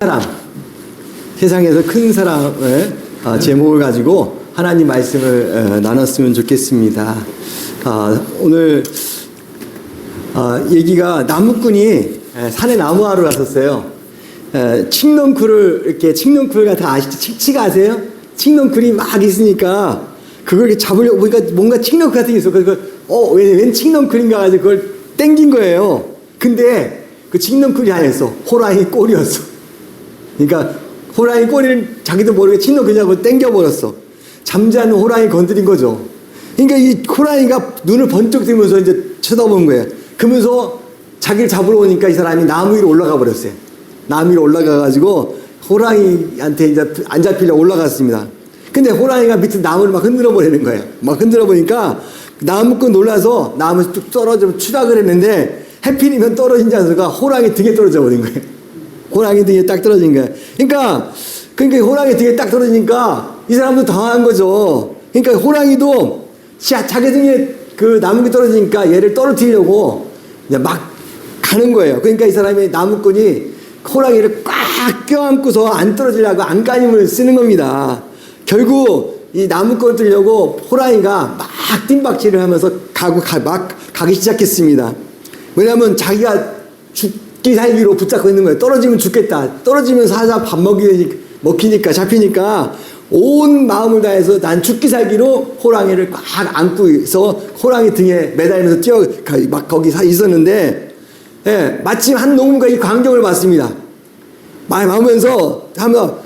사람, 세상에서 큰 사람을 제목을 가지고 하나님 말씀을 나눴으면 좋겠습니다. 오늘 얘기가 나무꾼이 산에 나무하러 갔었어요. 칡넝쿨을 이렇게 칡넝쿨 같은 거 아시죠? 칡치가 아세요? 칡넝쿨이 막 있으니까 그걸 이렇게 잡으려고 보니까 뭔가 칡넝쿨 같은 게 있어. 그래서 웬 칡넝쿨인가 가지고 그걸 땡긴 거예요. 근데 그 칡넝쿨이 아니었어. 호랑이 꼬리였어. 그러니까 호랑이 꼬리를 자기도 모르게 칡넝쿨 잡고 땡겨버렸어. 잠자는 호랑이 건드린 거죠. 그러니까 이 호랑이가 눈을 번쩍 뜨면서 이제 쳐다본 거예요. 그러면서 자기를 잡으러 오니까 이 사람이 나무 위로 올라가 버렸어요. 나무 위로 올라가가지고 호랑이한테 이제 안 잡히려고 올라갔습니다. 근데 호랑이가 밑에 나무를 막 흔들어 버리는 거예요. 막 흔들어 보니까 나무꾼 놀라서 나무에서 뚝 떨어져 추락을 했는데 해필이면 떨어진 자수가 호랑이 등에 떨어져 버린 거예요. 호랑이 등에 딱 떨어진 거예요. 그러니까 호랑이 등에 딱 떨어지니까 이 사람도 당황한 거죠. 그러니까 호랑이도 자기 등에 그 나무가 떨어지니까 얘를 떨어뜨리려고 이제 막 가는 거예요. 그러니까 이 사람이 나무꾼이 호랑이를 꽉 껴안고서 안 떨어지려고 안간힘을 쓰는 겁니다. 결국 이 나무꾼을 뜨려고 호랑이가 막 띵박질을 하면서 가기 시작했습니다. 왜냐하면 자기가 죽기 살기로 붙잡고 있는 거예요. 떨어지면 죽겠다. 떨어지면 사자 밥 먹히니까 잡히니까 온 마음을 다해서 난 죽기 살기로 호랑이를 꽉 안고 있어 호랑이 등에 매달리면서 막 거기 있었는데, 마침 한 농부가 이 광경을 봤습니다. 하면서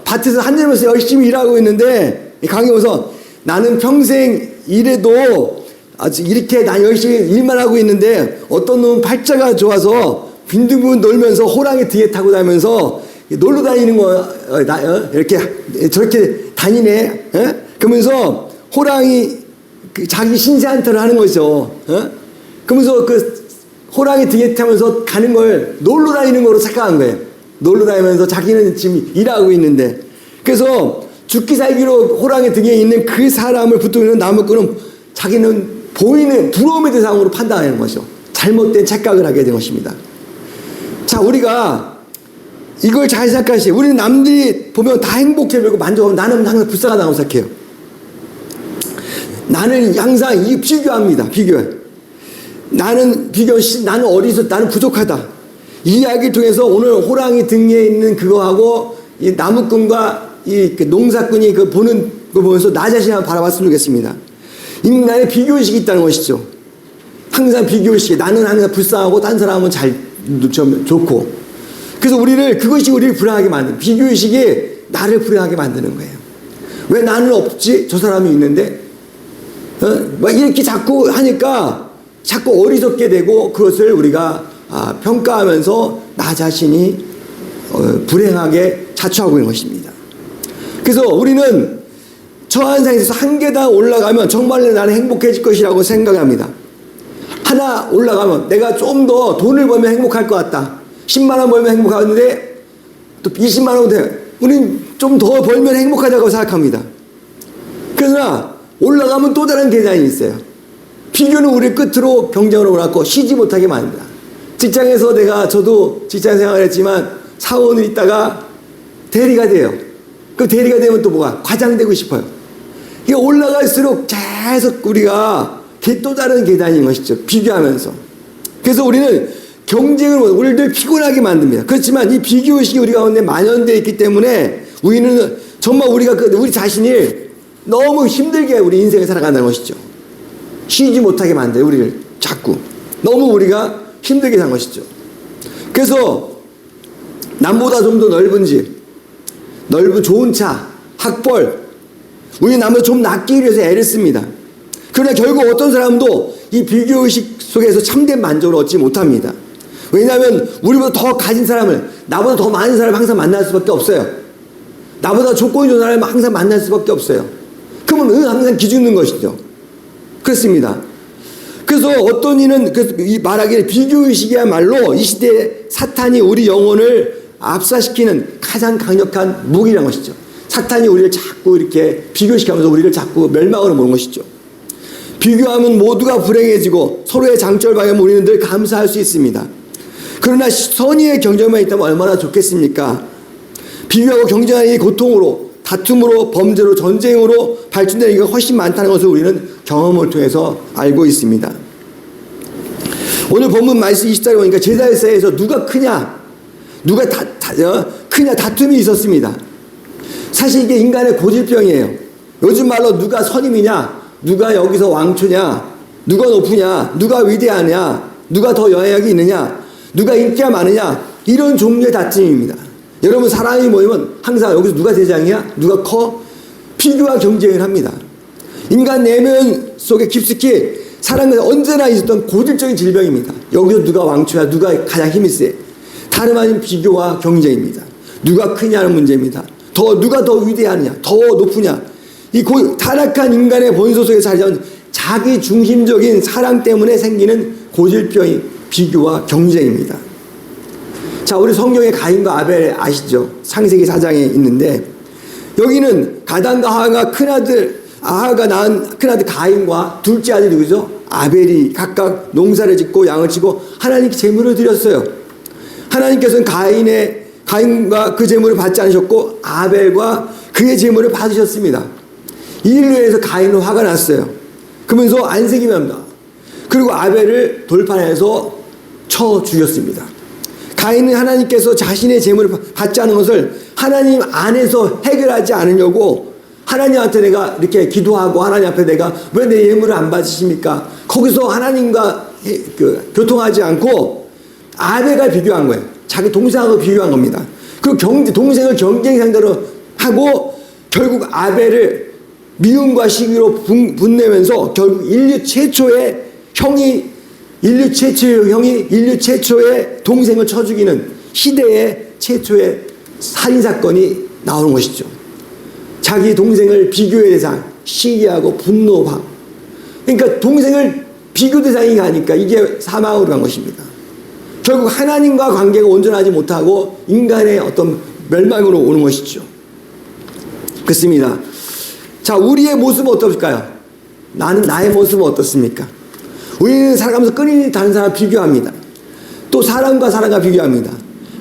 밭에서 한절면서 열심히 일하고 있는데 이 광경을 보면서 나는 평생 일해도 이렇게 난 열심히 일만 하고 있는데 어떤 놈은 팔자가 좋아서 빈둥빈둥 놀면서 호랑이 등에 타고 다니면서 놀러 다니는 거 이렇게 저렇게 다니네. 그러면서 호랑이 자기 신세한테를 하는 거죠. 그러면서 그 호랑이 등에 타면서 가는 걸 놀러 다니는 거로 착각한 거예요. 놀러 다니면서 자기는 지금 일하고 있는데, 그래서 죽기 살기로 호랑이 등에 있는 그 사람을 붙들고 있는 나무꾼은 자기는 보이는 부러움의 대상으로 판단하는 것이죠. 잘못된 착각을 하게 된 것입니다. 자, 우리가 이걸 잘 생각하시죠. 우리는 남들이 보면 다 행복해 보이고 만족하면 나는 항상 불쌍하다고 생각해요. 나는 항상 비교합니다. 비교해. 나는 어리서 나는 부족하다. 이 이야기를 통해서 오늘 호랑이 등에 있는 그거하고 이 나무꾼과 이 농사꾼이 그 보는 거 보면서 나 자신을 바라봤으면 좋겠습니다. 인간의 비교의식이 있다는 것이죠. 항상 비교의식이 나는 항상 불쌍하고 딴 사람은 좋고. 그래서 그것이 우리를 불행하게 만드는, 비교의식이 나를 불행하게 만드는 거예요. 왜 나는 없지? 저 사람이 있는데? 막 이렇게 자꾸 하니까 자꾸 어리석게 되고 그것을 우리가 평가하면서 나 자신이 불행하게 자초하고 있는 것입니다. 그래서 우리는 처한 상에서 한 계단 올라가면 정말로 나는 행복해질 것이라고 생각합니다. 하나 올라가면 내가 좀 더 돈을 벌면 행복할 것 같다. 10만 원 벌면 행복하는데 또 20만 원 돼. 우린 좀 더 벌면 행복하다고 생각합니다. 그러나 올라가면 또 다른 계단이 있어요. 비교는 우리 끝으로 경쟁으로 오고 쉬지 못하게 만듭니다. 직장에서 저도 직장 생활을 했지만 사원을 있다가 대리가 돼요. 그 대리가 되면 또 뭐가? 과장 되고 싶어요. 이게 올라갈수록 계속 우리가 또 다른 계단인 것이죠. 비교하면서. 그래서 우리는 경쟁을 우리를 피곤하게 만듭니다. 그렇지만 이 비교의식이 우리 가운데 만연되어 있기 때문에 우리는 정말 우리 자신이 너무 힘들게 우리 인생을 살아간다는 것이죠. 쉬지 못하게 만들어요. 우리를 자꾸. 너무 우리가 힘들게 산 것이죠. 그래서 남보다 좀 더 넓은 집, 넓은 좋은 차, 학벌, 우리 남을 좀 낫기 위해서 애를 씁니다. 그러나 결국 어떤 사람도 이 비교의식 속에서 참된 만족을 얻지 못합니다. 왜냐하면 우리보다 더 가진 사람을, 나보다 더 많은 사람을 항상 만날 수밖에 없어요. 나보다 조건이 좋은 사람을 항상 만날 수밖에 없어요. 그러면 항상 기죽는 것이죠. 그렇습니다. 그래서 어떤 이는 말하기를 비교의식이야말로 이 시대에 사탄이 우리 영혼을 압사시키는 가장 강력한 무기라는 것이죠. 사탄이 우리를 자꾸 이렇게 비교시키면서 우리를 자꾸 멸망으로 모는 것이죠. 비교하면 모두가 불행해지고 서로의 장점을 발견하면 우리는 늘 감사할 수 있습니다. 그러나 선의의 경쟁만 있다면 얼마나 좋겠습니까? 비교하고 경쟁하는 이 고통으로, 다툼으로, 범죄로, 전쟁으로 발전되는 이가 훨씬 많다는 것을 우리는 경험을 통해서 알고 있습니다. 오늘 본문 말씀 20절에 보니까 제사에서 누가 크냐, 누가 크냐 다툼이 있었습니다. 사실 이게 인간의 고질병이에요. 요즘 말로 누가 선임이냐, 누가 여기서 왕초냐, 누가 높으냐, 누가 위대하냐, 누가 더 영향력이 있느냐, 누가 인기가 많으냐, 이런 종류의 다툼입니다. 여러분, 사람이 모이면 항상 여기서 누가 대장이야, 누가 커, 비교와 경쟁을 합니다. 인간 내면 속에 깊숙이 사람은 언제나 있었던 고질적인 질병입니다. 여기서 누가 왕초야, 누가 가장 힘이 세, 다름 아닌 비교와 경쟁입니다. 누가 크냐는 문제입니다. 누가 더 위대하느냐, 더 높으냐, 이 타락한 인간의 본소 속에 살던 자기 중심적인 사랑 때문에 생기는 고질병이 비교와 경쟁입니다. 자, 우리 성경에 가인과 아벨 아시죠? 창세기 4장에 있는데, 여기는 가단과 하하가 큰아들, 아하가 낳은 큰아들 가인과 둘째 아들 누구죠? 아벨이 각각 농사를 짓고 양을 치고 하나님께 제물을 드렸어요. 하나님께서는 가인과 그 제물을 받지 않으셨고 아벨과 그의 제물을 받으셨습니다. 이 일로 해서 가인은 화가 났어요. 그러면서 안색이면 합니다. 그리고 아벨을 돌판에서 쳐 죽였습니다. 가인은 하나님께서 자신의 제물을 받지 않은 것을 하나님 안에서 해결하지 않으려고 하나님한테 내가 이렇게 기도하고 하나님 앞에 내가 왜 내 예물을 안 받으십니까? 거기서 하나님과 교통하지 않고 아벨과 비교한 거예요. 자기 동생하고 비교한 겁니다. 그 동생을 경쟁 상대로 하고 결국 아벨을 미움과 시기로 분내면서 결국 인류 최초의 형이 인류 최초의 동생을 쳐 죽이는 시대의 최초의 살인사건이 나오는 것이죠. 자기 동생을 비교의 대상, 시기하고 분노함. 그러니까 동생을 비교 대상이 가니까 이게 사망으로 간 것입니다. 결국 하나님과 관계가 온전하지 못하고 인간의 어떤 멸망으로 오는 것이죠. 그렇습니다. 자, 우리의 모습은 어떨까요? 나의 모습은 어떻습니까? 우리는 살아가면서 끊임없이 다른 사람 비교합니다. 또 사람과 비교합니다.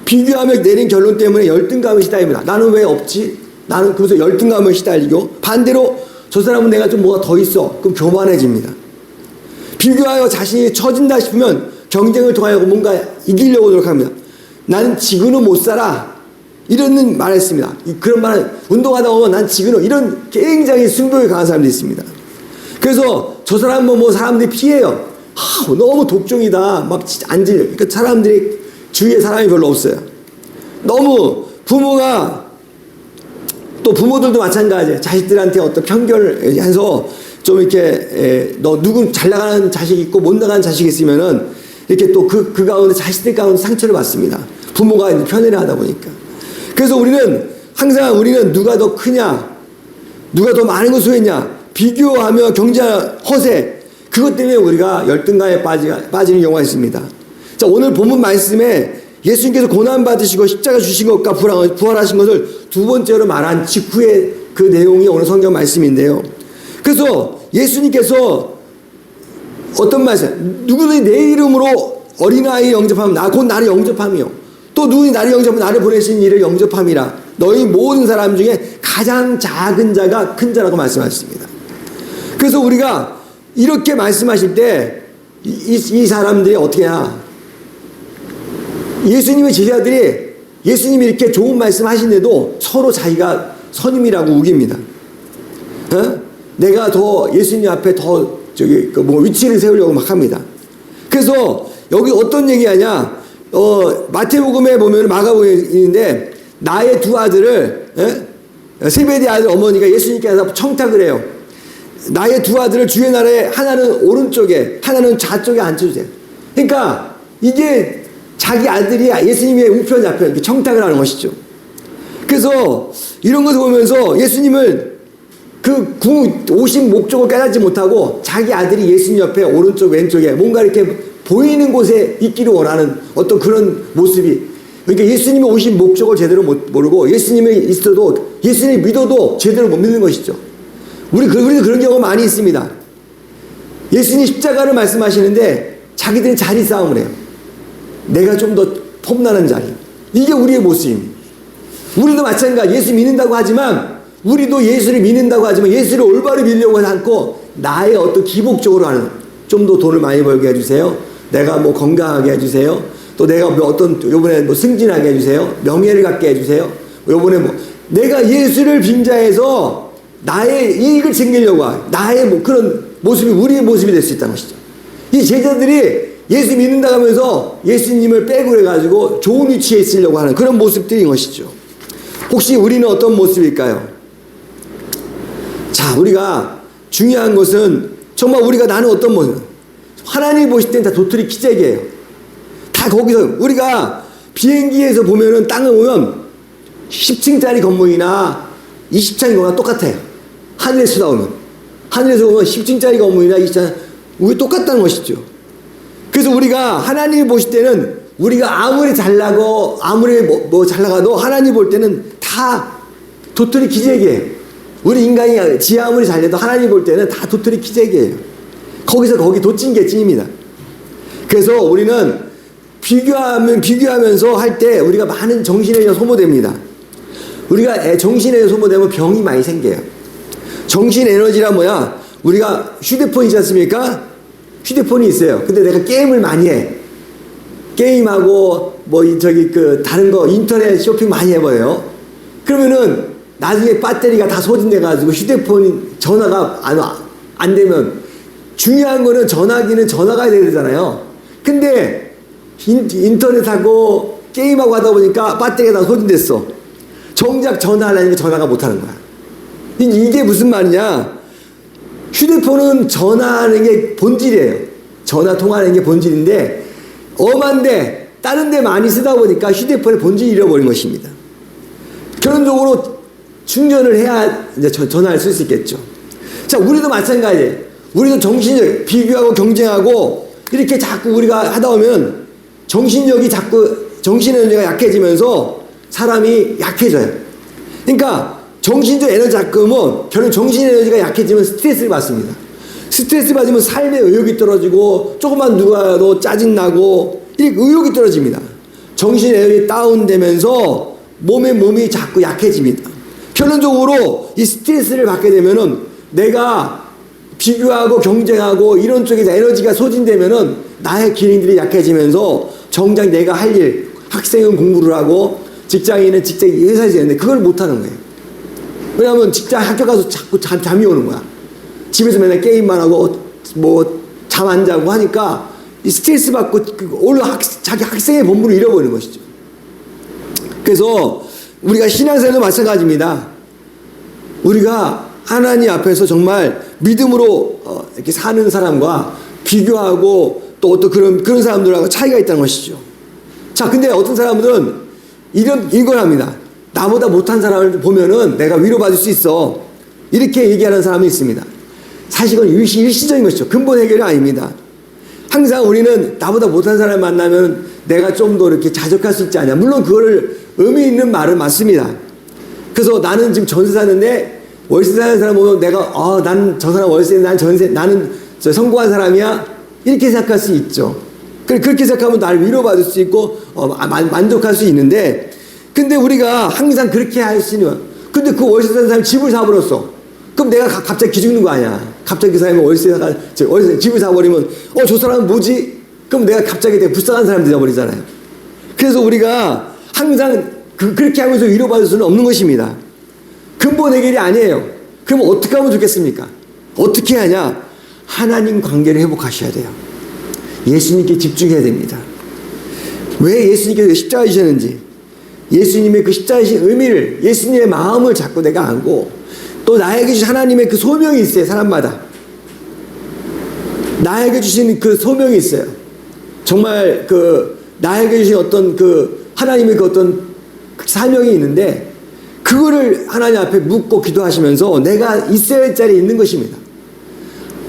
비교하며 내린 결론 때문에 열등감에 시달립니다. 나는 왜 없지? 나는 그래서 열등감에 시달리고, 반대로 저 사람은 내가 좀 뭐가 더 있어. 그럼 교만해집니다. 비교하여 자신이 처진다 싶으면 경쟁을 통하여 뭔가 이기려고 노력합니다. 나는 지금은 못 살아. 이런 말 했습니다. 그런 말은 운동하다 보면 난 지금은 이런 굉장히 승부욕이 강한 사람들이 있습니다. 그래서 저 사람은 뭐 사람들이 피해요. 너무 독종이다. 막 안 질려. 그러니까 사람들이 주위에 사람이 별로 없어요. 너무 부모가 또 부모들도 마찬가지예요. 자식들한테 어떤 편견을 해서 좀 이렇게 너 누구 잘 나가는 자식이 있고 못 나가는 자식이 있으면은 이렇게 또 그 가운데 자식들 가운데 상처를 받습니다. 부모가 이제 편애를 하다 보니까. 그래서 항상 우리는 누가 더 크냐, 누가 더 많은 것을 했냐, 비교하며 경쟁, 허세, 그것 때문에 우리가 열등감에 빠지는 경우가 있습니다. 자, 오늘 본문 말씀에 예수님께서 고난받으시고 십자가 주신 것과 부활하신 것을 두 번째로 말한 직후의 그 내용이 오늘 성경 말씀인데요. 그래서 예수님께서 어떤 말씀, 누구든지 내 이름으로 어린아이 영접하면 곧 나를 영접함이요. 또 누구든지 나를 영접하면 나를 보내신 이를 영접함이라. 너희 모든 사람 중에 가장 작은 자가 큰 자라고 말씀하셨습니다. 그래서 우리가 이렇게 말씀하실 때 이 사람들이 어떻게 하냐. 예수님의 제자들이 예수님이 이렇게 좋은 말씀 하시는데도 서로 자기가 선임이라고 우깁니다. 내가 더 예수님 앞에 더 위치를 세우려고 막 합니다. 그래서 여기 어떤 얘기하냐. 마태복음에 보면 마가복음에 있는데 나의 두 아들을 세베대 아들 어머니가 예수님께 가서 청탁을 해요. 나의 두 아들을 주의 나라에 하나는 오른쪽에 하나는 좌쪽에 앉혀주세요. 그러니까 이게 자기 아들이 예수님의 우편 좌편 이렇게 청탁을 하는 것이죠. 그래서 이런 것을 보면서 예수님을 오신 목적을 깨닫지 못하고 자기 아들이 예수님 옆에 오른쪽 왼쪽에 뭔가 이렇게 보이는 곳에 있기를 원하는 어떤 그런 모습이, 그러니까 예수님이 오신 목적을 제대로 모르고 예수님이 있어도 예수님을 믿어도 제대로 못 믿는 것이죠. 우리도 그런 경우가 많이 있습니다. 예수님 십자가를 말씀하시는데 자기들은 자리 싸움을 해요. 내가 좀 더 폼나는 자리. 이게 우리의 모습입니다. 우리도 마찬가지. 예수 믿는다고 하지만 우리도 예수를 믿는다고 하지만 예수를 올바로 믿려고 하지 않고 나의 어떤 기복적으로 하는 좀 더 돈을 많이 벌게 해주세요. 내가 뭐 건강하게 해주세요. 또 내가 뭐 어떤 요번에 뭐 승진하게 해주세요. 명예를 갖게 해주세요. 요번에 뭐 내가 예수를 빙자해서 나의 이익을 챙기려고 하 나의 뭐 그런 모습이 우리의 모습이 될 수 있다는 것이죠. 이 제자들이 예수 믿는다고 하면서 예수님을 빼고 해가지고 좋은 위치에 있으려고 하는 그런 모습들인 것이죠. 혹시 우리는 어떤 모습일까요? 자, 우리가 중요한 것은 정말 우리가 나는 어떤 모습, 하나님이 보실 때는 다 도토리 키재기예요. 다 거기서 우리가 비행기에서 보면은 땅을 보면 10층짜리 건물이나 20층짜리 건물이나 똑같아요. 하늘에서 나오면 하늘에서 보면 10층짜리 건물이나 20층 우리 똑같다는 것이죠. 그래서 우리가 하나님이 보실 때는 우리가 아무리 잘나고 아무리 뭐 잘나가도 하나님 볼 때는 다 도토리 키재기예요. 우리 인간이 지 아무리 잘돼도 하나님 볼 때는 다 도토리 키재기예요. 거기서 거기 도찐개찐입니다. 그래서 우리는 비교하면서 할 때 우리가 많은 정신에너지가 소모됩니다. 우리가 정신에너지 소모되면 병이 많이 생겨요. 정신에너지란 뭐야? 우리가 휴대폰이 있지 않습니까? 휴대폰이 있어요. 근데 내가 게임을 많이 해. 게임하고 다른 거 인터넷 쇼핑 많이 해봐요. 그러면은 나중에 배터리가 다 소진돼가지고 휴대폰 전화가 안 되면 중요한 거는 전화기는 전화가 돼야 되잖아요. 근데 인터넷하고 게임하고 하다 보니까 배터리가 다 소진됐어. 정작 전화하려니까 전화가 못하는 거야. 이게 무슨 말이냐? 휴대폰은 전화하는 게 본질이에요. 전화 통화하는 게 본질인데 엄한데 다른 데 많이 쓰다 보니까 휴대폰의 본질을 잃어버린 것입니다. 결론적으로 충전을 해야 이제 전화를 쓸 수 있겠죠. 자, 우리도 마찬가지예요. 우리도 정신력, 비교하고 경쟁하고 이렇게 자꾸 우리가 하다 보면 정신력이 자꾸 정신에너지가 약해지면서 사람이 약해져요. 그러니까 정신적 에너지 자꾸면 결국 정신에너지가 약해지면 스트레스를 받습니다. 스트레스 받으면 삶의 의욕이 떨어지고 조금만 누가 도 짜증나고 이렇게 의욕이 떨어집니다. 정신에너지 다운되면서 몸이 자꾸 약해집니다. 결론적으로 이 스트레스를 받게 되면은 내가 비교하고 경쟁하고 이런 쪽에 에너지가 소진되면은 나의 기능들이 약해지면서 정작 내가 할 일, 학생은 공부를 하고 직장인은 회사에서 했는데 그걸 못하는 거예요. 왜냐하면 학교 가서 자꾸 잠이 오는 거야. 집에서 맨날 게임만 하고 잠 안 자고 하니까 이 스트레스 받고 오늘 자기 학생의 본분을 잃어버리는 것이죠. 그래서 우리가 신앙생활도 마찬가지입니다. 우리가 하나님 앞에서 정말 믿음으로 이렇게 사는 사람과 비교하고 또 어떤 그런 사람들하고 차이가 있다는 것이죠. 자, 근데 어떤 사람들은 이걸 합니다. 나보다 못한 사람을 보면은 내가 위로받을 수 있어. 이렇게 얘기하는 사람이 있습니다. 사실은 일시적인 것이죠. 근본 해결이 아닙니다. 항상 우리는 나보다 못한 사람을 만나면 내가 좀 더 이렇게 자족할 수 있지 않냐. 물론 그거를 의미 있는 말은 맞습니다. 그래서 나는 지금 전세 사는데 월세 사는 사람 보면 내가 난 저 사람 월세, 난 전세, 나는 성공한 사람이야. 이렇게 생각할 수 있죠. 그렇게 생각하면 나를 위로받을 수 있고 만족할 수 있는데 근데 우리가 항상 그렇게 할 수 있는 근데 그 월세 사는 사람이 집을 사버렸어. 그럼 내가 갑자기 기죽는 거 아니야. 갑자기 그 사람이 집을 사버리면 저 사람은 뭐지? 그럼 내가 갑자기 되게 불쌍한 사람이 되어버리잖아요. 그래서 우리가 항상 그렇게 하면서 위로받을 수는 없는 것입니다. 근본 해결이 아니에요. 그럼 어떻게 하면 좋겠습니까? 어떻게 하냐? 하나님 관계를 회복하셔야 돼요. 예수님께 집중해야 됩니다. 왜 예수님께서 십자가 지셨는지, 예수님의 그 십자가의 의미를, 예수님의 마음을 자꾸 내가 안고, 또 나에게 주신 하나님의 그 소명이 있어요. 사람마다 나에게 주신 그 소명이 있어요. 정말 나에게 주신 어떤 하나님의 그 어떤 사명이 있는데 그거를 하나님 앞에 묻고 기도하시면서 내가 있어야 할 자리에 있는 것입니다.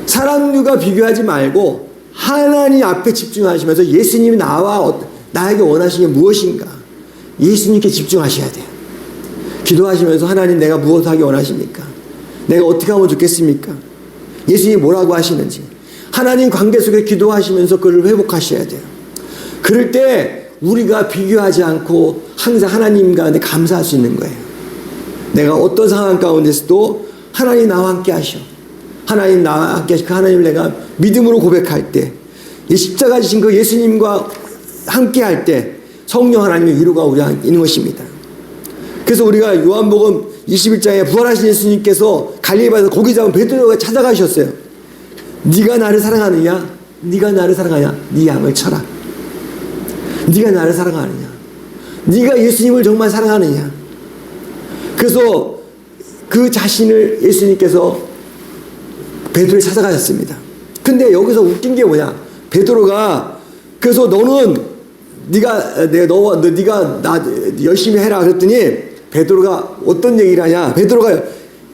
사람들과 비교하지 말고 하나님 앞에 집중하시면서 예수님이 나에게 원하시는 게 무엇인가, 예수님께 집중하셔야 돼요. 기도하시면서 하나님 내가 무엇을 하기 원하십니까? 내가 어떻게 하면 좋겠습니까? 예수님이 뭐라고 하시는지 하나님 관계 속에 기도하시면서 그를 회복하셔야 돼요. 그럴 때 우리가 비교하지 않고 항상 하나님 가운데 감사할 수 있는 거예요. 내가 어떤 상황 가운데서도 하나님 나와 함께 하셔. 하나님 나와 함께 하시. 그 하나님을 내가 믿음으로 고백할 때, 이 십자가 지신 그 예수님과 함께 할 때 성령 하나님의 위로가 우리 안에 있는 것입니다. 그래서 우리가 요한복음 21장에 부활하신 예수님께서 갈릴리바에서 고기 잡은 베드로가 찾아가셨어요. 네가 나를 사랑하느냐? 네가 나를 사랑하냐? 네 양을 쳐라. 네가 나를 사랑하느냐? 네가 예수님을 정말 사랑하느냐? 그래서 그 자신을 예수님께서 베드로를 찾아가셨습니다. 근데 여기서 웃긴 게 뭐냐? 베드로가 그래서 너는 네가 나 열심히 해라 그랬더니 베드로가 어떤 얘기를 하냐? 베드로가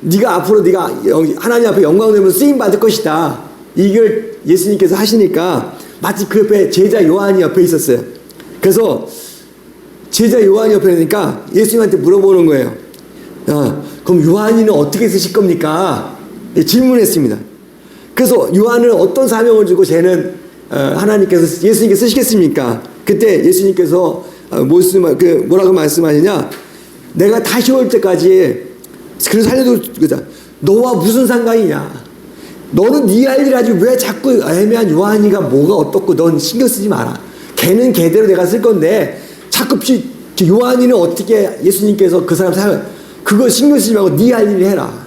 네가 앞으로 네가 하나님 앞에 영광 되면서 쓰임 받을 것이다. 이걸 예수님께서 하시니까 마치 그 옆에 제자 요한이 옆에 있었어요. 그래서 제자 요한이 옆에 있으니까 예수님한테 물어보는 거예요. 그럼 요한이는 어떻게 쓰실 겁니까? 질문했습니다. 그래서 요한은 어떤 사명을 주고 쟤는 하나님께서 예수님께서 쓰시겠습니까? 그때 예수님께서 뭐라고 말씀하시냐? 내가 다시 올 때까지 그래서 살려두자. 너와 무슨 상관이냐? 너는 네 할 일 하지 왜 자꾸 애매한 요한이가 뭐가 어떻고 넌 신경 쓰지 마라. 걔는 걔대로 내가 쓸 건데 자꾸 요한이는 어떻게 예수님께서 그 사람 그거 신경 쓰지 말고 네 할 일을 해라.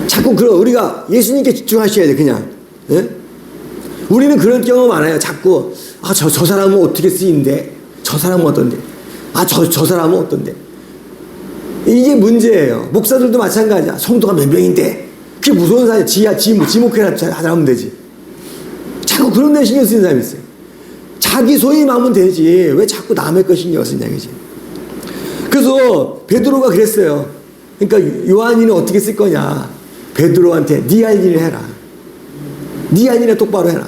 자꾸 우리가 예수님께 집중하셔야 돼. 그냥. 예? 우리는 그런 경험 많아요. 자꾸 저 사람은 어떻게 쓰인대? 저 사람은 어떤데? 저 사람은 어떤데? 이게 문제예요. 목사들도 마찬가지야. 성도가 몇 명인데 그게 무서운 사람이야. 지 목회나 하면 되지. 자꾸 그런 데 신경 쓰는 사람이 있어요. 자기 소임 하면 되지. 왜 자꾸 남의 거 신경 쓰냐 이거지. 그래서 베드로가 그랬어요. 그러니까 요한이는 어떻게 쓸 거냐. 베드로한테 네 할 일을 해라. 네 할 일을 똑바로 해라.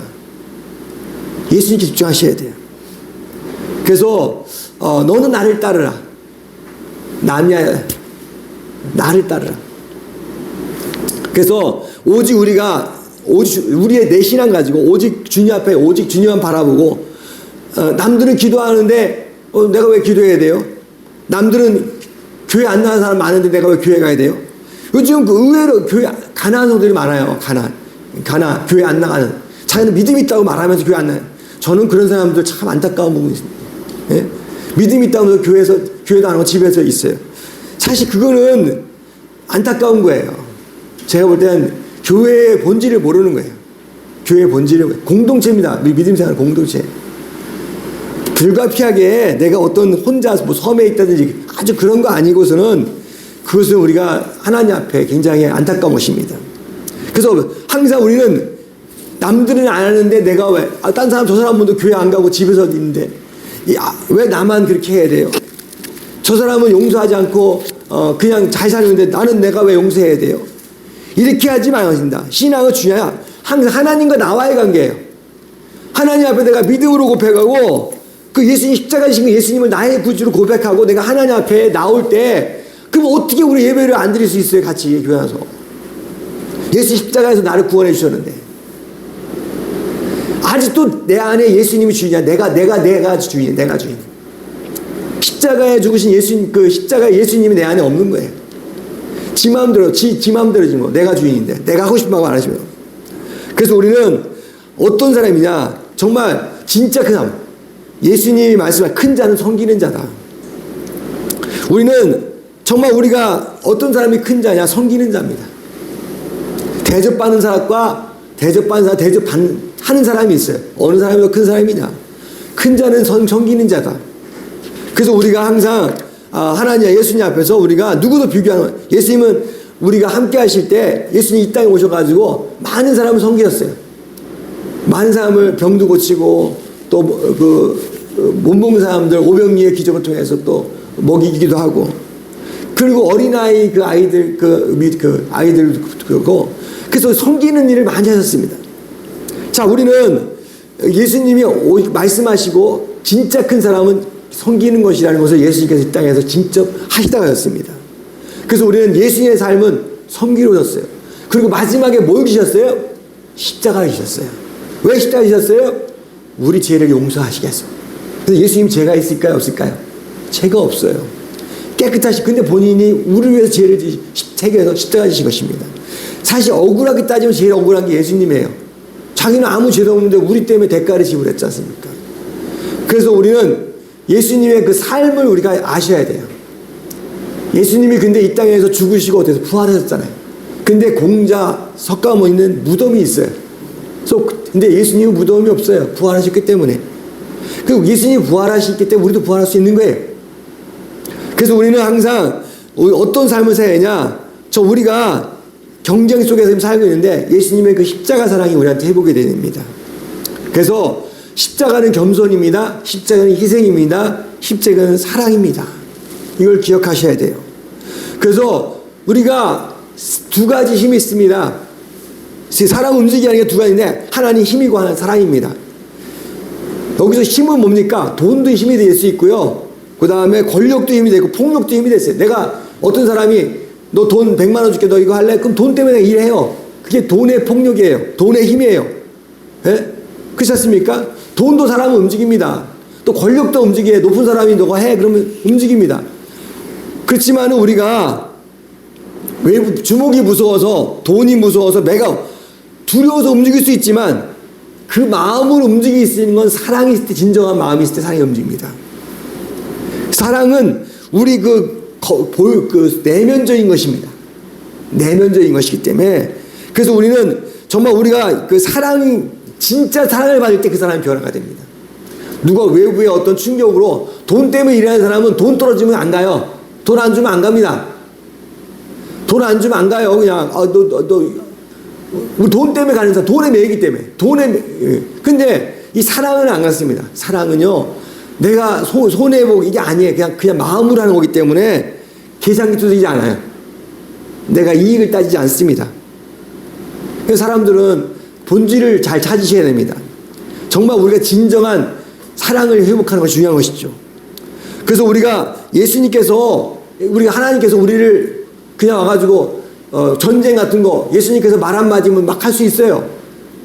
예수님께 집중하셔야 돼요. 그래서 너는 나를 따르라. 남이야 나를 따르라. 그래서 오직 우리의 내 신앙 가지고 오직 주님 앞에 오직 주님만 바라보고 남들은 기도하는데 내가 왜 기도해야 돼요? 남들은 교회 안 나가는 사람 많은데 내가 왜 교회 가야 돼요? 요즘 의외로 교회 가난한 성도들이 많아요. 가난 교회 안 나가는 자기는 믿음이 있다고 말하면서 교회 안 나가는. 저는 그런 사람들 참 안타까운 부분이 있습니다. 예? 믿음이 있다면서 교회도 안 하고 집에서 있어요. 사실 그거는 안타까운 거예요. 제가 볼 때는 교회의 본질을 모르는 거예요. 교회의 본질은 공동체입니다. 믿음 생활 공동체. 불가피하게 내가 어떤 혼자 뭐 섬에 있다든지 아주 그런 거 아니고서는 그것은 우리가 하나님 앞에 굉장히 안타까운 것입니다. 그래서 항상 우리는 남들은 안 하는데 내가 왜 딴 사람 저 사람도 교회 안 가고 집에서 있는데 왜 나만 그렇게 해야 돼요? 저 사람은 용서하지 않고 그냥 잘 사는데 나는 내가 왜 용서해야 돼요? 이렇게 하지 마신다. 신앙은 중요해요. 항상 하나님과 나와의 관계예요. 하나님 앞에 내가 믿음으로 고백하고 그 예수님 십자가이신 그 예수님을 나의 구주로 고백하고 내가 하나님 앞에 나올 때 그럼 어떻게 우리 예배를 안 드릴 수 있어요? 같이 교회 와서. 예수 십자가에서 나를 구원해 주셨는데 아직도 내 안에 예수님이 주인이야. 내가 주인, 내가 주인. 십자가에 죽으신 예수님, 그 십자가에 예수님이 내 안에 없는 거예요. 지 마음대로지 뭐. 내가 주인인데. 내가 하고 싶은 거 안 하시면. 그래서 우리는 어떤 사람이냐. 정말 진짜 큰 사람. 예수님이 말씀한 큰 자는 섬기는 자다. 우리는 정말 우리가 어떤 사람이 큰 자냐. 섬기는 자입니다. 대접받는 사람과 대접하는 사람이 있어요. 어느 사람이 더 큰 사람이냐. 큰 자는 섬기는 자다. 그래서 우리가 항상 하나님 예수님 앞에서 우리가 누구도 비교하는 예수님은 우리가 함께 하실 때 예수님 이 땅에 오셔가지고 많은 사람을 섬기셨어요. 많은 사람을 병도 고치고 또 못 먹는 사람들 오병이의 기적을 통해서 또 먹이기도 하고 그리고 어린아이 그 아이들도 그러고 그래서 섬기는 일을 많이 하셨습니다. 자, 우리는 예수님이 말씀하시고 진짜 큰 사람은 섬기는 것이라는 것을 예수님께서 이 땅에서 직접 하시다가 였습니다. 그래서 우리는 예수님의 삶은 섬기로 졌어요. 그리고 마지막에 뭘 주셨어요? 십자가를 주셨어요. 왜 십자가를 주셨어요? 우리 죄를 용서하시겠어. 그래서 예수님 죄가 있을까요? 없을까요? 죄가 없어요. 깨끗하시. 근데 본인이 우리를 위해서 죄를 해결해서 십자가 지신 것입니다. 사실 억울하게 따지면 제일 억울한 게 예수님이에요. 자기는 아무 죄도 없는데 우리 때문에 대가를 지불했지 않습니까? 그래서 우리는 예수님의 그 삶을 우리가 아셔야 돼요. 예수님이 근데 이 땅에서 죽으시고 어때서 부활하셨잖아요. 근데 공자 석가모니 있는 무덤이 있어요. 근데 예수님은 무덤이 없어요. 부활하셨기 때문에. 그리고 예수님이 부활하셨기 때문에 우리도 부활할 수 있는 거예요. 그래서 우리는 항상 어떤 삶을 살아야 하냐? 우리가 경쟁 속에서 살고 있는데 예수님의 그 십자가 사랑이 우리한테 회복이 됩니다. 그래서 십자가는 겸손입니다. 십자가는 희생입니다. 십자가는 사랑입니다. 이걸 기억하셔야 돼요. 그래서 우리가 두 가지 힘이 있습니다. 사람 움직이게 하는 게 두 가지인데 하나는 힘이고 하나는 사랑입니다. 여기서 힘은 뭡니까? 돈도 힘이 될 수 있고요. 그 다음에 권력도 힘이 되고 폭력도 힘이 됐어요. 내가 어떤 사람이 너 돈 100만 원 줄게 너 이거 할래? 그럼 돈 때문에 일해요. 그게 돈의 폭력이에요. 돈의 힘이에요. 예? 그렇지 않습니까? 돈도 사람을 움직입니다. 또 권력도 움직여. 높은 사람이 너가 해. 그러면 움직입니다. 그렇지만 우리가 주목이 무서워서 돈이 무서워서 내가 두려워서 움직일 수 있지만 그 마음을 움직일 수 있는 건 사랑이 있을 때 진정한 마음이 있을 때 사랑이 움직입니다. 사랑은 우리 그 내면적인 것입니다. 내면적인 것이기 때문에 그래서 우리는 정말 우리가 그 진짜 사랑을 받을 때 그 사람이 변화가 됩니다. 누가 외부의 어떤 충격으로 돈 때문에 일하는 사람은 돈 떨어지면 안 가요. 돈 안 주면 안 갑니다. 돈 안 주면 안 가요. 그냥 우리 돈 때문에 가는 사람, 돈에 매이기 때문에 근데 이 사랑은 안 갔습니다. 사랑은요 내가 손해보고 이게 아니에요. 그냥 마음으로 하는 거기 때문에 계산기 두드리지 않아요. 내가 이익을 따지지 않습니다. 그래서 사람들은 본질을 잘 찾으셔야 됩니다. 정말 우리가 진정한 사랑을 회복하는 것이 중요한 것이죠. 그래서 우리가 하나님께서 우리를 그냥 와가지고 전쟁 같은 거 예수님께서 말 한마디면 막 할 수 있어요.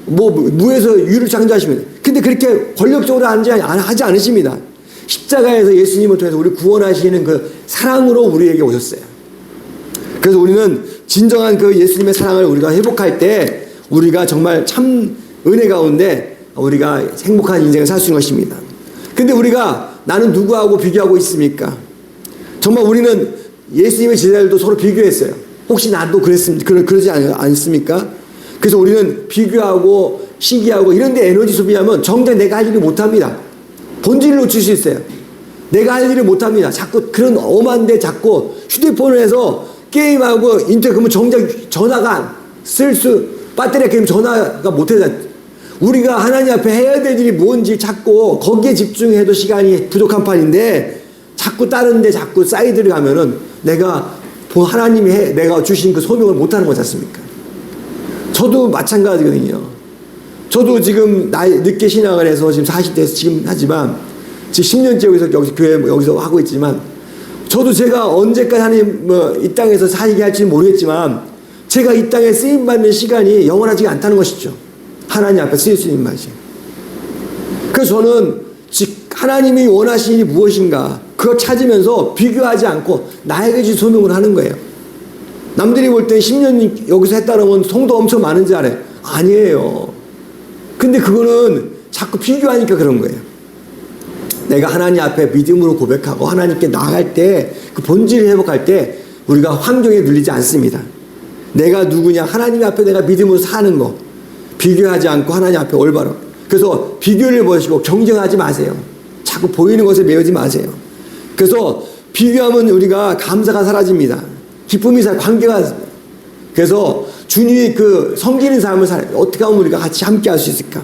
무에서 유를 창조하시면. 근데 그렇게 권력적으로 하지 않으십니다. 십자가에서 예수님을 통해서 우리 구원하시는 그 사랑으로 우리에게 오셨어요. 그래서 우리는 진정한 그 예수님의 사랑을 우리가 회복할 때 우리가 정말 참 은혜 가운데 우리가 행복한 인생을 살 수 있는 것입니다. 근데 우리가 나는 누구하고 비교하고 있습니까? 정말 우리는 예수님의 제자들도 서로 비교했어요. 혹시 나도 그러지 않습니까? 그래서 우리는 비교하고 시기하고 이런 데 에너지 소비하면 정작 내가 할 일을 못합니다. 본질을 놓칠 수 있어요. 내가 할 일을 못합니다. 자꾸 그런 엄한데 자꾸 휴대폰을 해서 게임하고 인터넷 그러면 정작 전화가 배터리가 그러면 전화가 못해요. 우리가 하나님 앞에 해야 될 일이 뭔지 찾고 거기에 집중해도 시간이 부족한 판인데 자꾸 다른 데 자꾸 사이드를 가면은 내가 내가 주신 그 소명을 못하는 거지 않습니까? 저도 마찬가지거든요. 저도 지금 늦게 신앙을 해서 지금 40대에서 지금 하지만 지금 10년째 여기서 하고 있지만 저도 제가 언제까지 하나님 이 땅에서 살게 할지는 모르겠지만 제가 이 땅에 쓰임받는 시간이 영원하지 않다는 것이죠. 하나님 앞에 쓰일 수 있는 말이죠. 그래서 저는 하나님이 원하시는 일이 무엇인가 그걸 찾으면서 비교하지 않고 나에게 주신 소명을 하는 거예요. 남들이 볼 때 10년 여기서 했다 그러면 성도 엄청 많은 줄 알아요. 아니에요. 근데 그거는 자꾸 비교하니까 그런 거예요. 내가 하나님 앞에 믿음으로 고백하고 하나님께 나아갈 때 그 본질을 회복할 때 우리가 환경에 눌리지 않습니다. 내가 누구냐 하나님 앞에 내가 믿음으로 사는 거 비교하지 않고 하나님 앞에 올바로 그래서 비교를 보시고 경쟁하지 마세요. 자꾸 보이는 것에 매우지 마세요. 그래서 비교하면 우리가 감사가 사라집니다. 기쁨이 관계가 그래서 주님이 그 섬기는 삶을 어떻게 하면 우리가 같이 함께 할 수 있을까?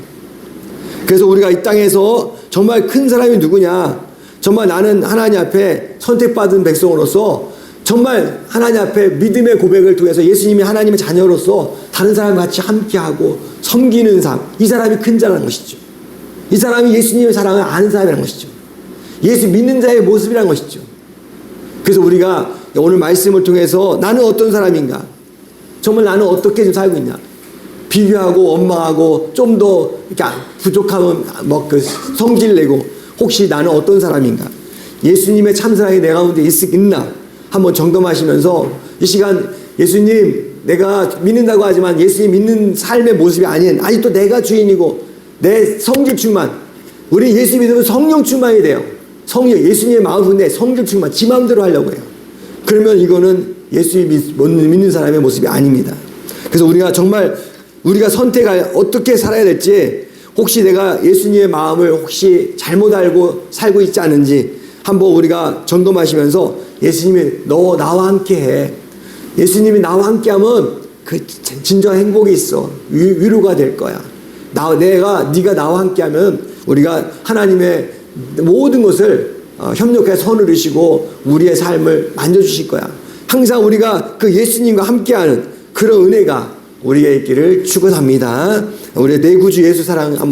그래서 우리가 이 땅에서 정말 큰 사람이 누구냐? 정말 나는 하나님 앞에 선택받은 백성으로서 정말 하나님 앞에 믿음의 고백을 통해서 예수님이 하나님의 자녀로서 다른 사람과 같이 함께하고 섬기는 삶. 이 사람이 큰 자라는 것이죠. 이 사람이 예수님의 사랑을 아는 사람이라는 것이죠. 예수 믿는 자의 모습이라는 것이죠. 그래서 우리가 오늘 말씀을 통해서 나는 어떤 사람인가? 정말 나는 어떻게 좀 살고 있냐? 비교하고 원망하고 좀 더 이렇게 부족하면 성질 내고 혹시 나는 어떤 사람인가? 예수님의 참사랑이 내 가운데 있나? 한번 점검하시면서 이 시간 예수님 내가 믿는다고 하지만 예수님 믿는 삶의 모습이 아닌 아직도 내가 주인이고 내 성질 충만. 우리 예수 믿으면 성령 충만이 돼요. 성령, 예수님의 마음인데 성질 충만, 지 마음대로 하려고 해요. 그러면 이거는 예수님 믿는 사람의 모습이 아닙니다. 그래서 우리가 정말 우리가 선택할 어떻게 살아야 될지, 혹시 내가 예수님의 마음을 혹시 잘못 알고 살고 있지 않은지 한번 우리가 점검하시면서 예수님이 너 나와 함께 해. 예수님이 나와 함께 하면 그 진정한 행복이 있어. 위로가 될 거야. 네가 나와 함께 하면 우리가 하나님의 모든 것을 협력해 선을 이루시고 우리의 삶을 만져주실 거야. 항상 우리가 그 예수님과 함께하는 그런 은혜가 우리에게 있기를 축원합니다. 우리 내 구주 예수 사랑 한번